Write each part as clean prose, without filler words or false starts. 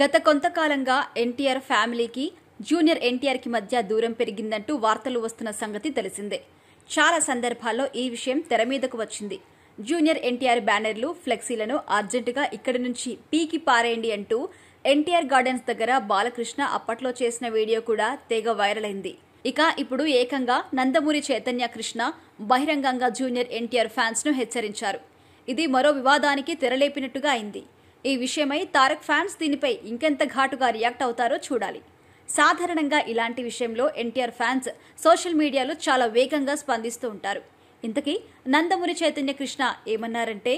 గత కొంతకాలంగా ఎన్టీఆర్ ఫ్యామిలీకి జూనియర్ ఎన్టీఆర్కి మధ్య దూరం పెరిగిందంటూ వార్తలు వస్తున్న సంగతి తెలిసిందే. చాలా సందర్భాల్లో ఈ విషయం తెర మీదకు వచ్చింది. జూనియర్ ఎన్టీఆర్ బ్యానర్లు, ఫ్లెక్సీలను అర్జెంటుగా ఇక్కడి నుంచి పీకి పారేయండి అంటూ ఎన్టీఆర్ గార్డెన్స్ దగ్గర బాలకృష్ణ అప్పట్లో చేసిన వీడియో కూడా తెగ వైరల్ అయింది. ఇక ఇప్పుడు ఏకంగా నందమూరి చైతన్య కృష్ణ బహిరంగంగా జూనియర్ ఎన్టీఆర్ ఫ్యాన్స్ ను హెచ్చరించారు. ఇది మరో వివాదానికి తెరలేపినట్టుగా అయింది. ఈ విషయమై తారక్ ఫ్యాన్స్ దీనిపై ఇంకెంత ఘాటుగా రియాక్ట్ అవుతారో చూడాలి. సాధారణంగా ఇలాంటి విషయంలో ఎన్టీఆర్ ఫ్యాన్స్ సోషల్ మీడియాలో చాలా వేగంగా స్పందిస్తూ ఉంటారు. ఇంతకీ నందమూరి చైతన్య కృష్ణ ఏమన్నారంటే,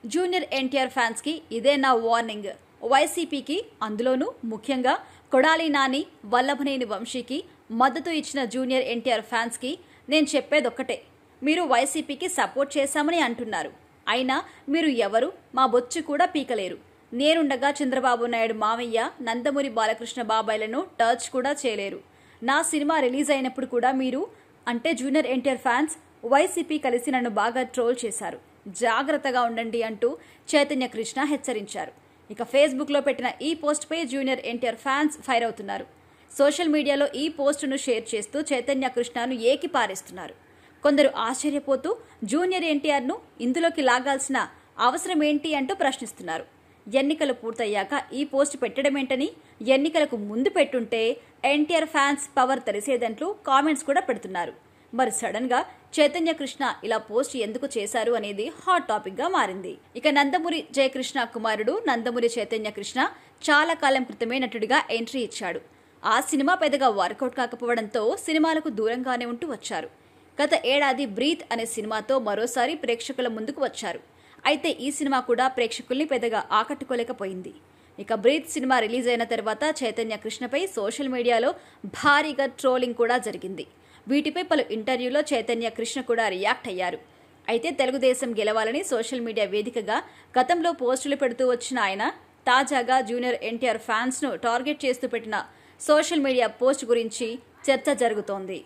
జూనియర్ ఎన్టీఆర్ ఫ్యాన్స్ కి ఇదే నా వార్నింగ్. వైసీపీకి, అందులోనూ ముఖ్యంగా కొడాలి నాని, వల్లభనేని వంశీకి మద్దతు ఇచ్చిన జూనియర్ ఎన్టీఆర్ ఫ్యాన్స్ కి నేను చెప్పేదొక్కటే, మీరు వైసీపీకి సపోర్ట్ చేశామని అంటున్నారు. అయినా మీరు ఎవరు మా బొచ్చు కూడా పీకలేరు. నేనుండగా చంద్రబాబు నాయుడు మామయ్య, నందమూరి బాలకృష్ణ బాబాయ్లను టచ్ కూడా చేయలేరు. నా సినిమా రిలీజ్ అయినప్పుడు కూడా మీరు అంటే జూనియర్ ఎన్టీఆర్ ఫ్యాన్స్ వైసీపీ కలిసి నన్ను బాగా ట్రోల్ చేశారు. జాగ్రత్తగా ఉండండి అంటూ చైతన్య కృష్ణ హెచ్చరించారు. ఇక ఫేస్బుక్ లో పెట్టిన ఈ పోస్ట్ పై జూనియర్ ఎన్టీఆర్ ఫ్యాన్స్ ఫైర్ అవుతున్నారు. సోషల్ మీడియాలో ఈ పోస్టును షేర్ చేస్తూ చైతన్య కృష్ణను ఏకి పారేస్తున్నారు. కొందరు ఆశ్చర్యపోతూ జూనియర్ ఎన్టీఆర్ ను ఇందులోకి లాగాల్సిన అవసరం ఏంటి అంటూ ప్రశ్నిస్తున్నారు. ఎన్నికలు పూర్తయ్యాక ఈ పోస్ట్ పెట్టడమేంటని, ఎన్నికలకు ముందు పెట్టుంటే ఎన్టీఆర్ ఫ్యాన్స్ పవర్ తెలిసేదంటూ కామెంట్స్ కూడా పెడుతున్నారు. మరి సడన్ గా చైతన్య కృష్ణ ఇలా పోస్ట్ ఎందుకు చేశారు అనేది హాట్ టాపిక్ గా మారింది. ఇక నందమూరి జయకృష్ణ కుమారుడు నందమూరి చైతన్య కృష్ణ చాలా కాలం క్రితమే నటుడిగా ఎంట్రీ ఇచ్చాడు. ఆ సినిమా పెద్దగా వర్కౌట్ కాకపోవడంతో సినిమాలకు దూరంగానే ఉంటూ వచ్చారు. గత ఏడాది బ్రీత్ అనే సినిమాతో మరోసారి ప్రేక్షకుల ముందుకు వచ్చారు. అయితే ఈ సినిమా కూడా ప్రేక్షకుల్ని పెద్దగా ఆకట్టుకోలేకపోయింది. ఇక బ్రీత్ సినిమా రిలీజ్ అయిన తర్వాత చైతన్య కృష్ణపై సోషల్ మీడియాలో భారీగా ట్రోలింగ్ కూడా జరిగింది. వీటిపై పలు ఇంటర్వ్యూలో చైతన్య కృష్ణ కూడా రియాక్ట్ అయ్యారు. అయితే తెలుగుదేశం గెలవాలని సోషల్ మీడియా వేదికగా గతంలో పోస్టులు పెడుతూ వచ్చిన ఆయన తాజాగా జూనియర్ ఎన్టీఆర్ ఫ్యాన్స్ ను టార్గెట్ చేస్తూ పెట్టిన సోషల్ మీడియా పోస్ట్ గురించి చర్చ జరుగుతోంది.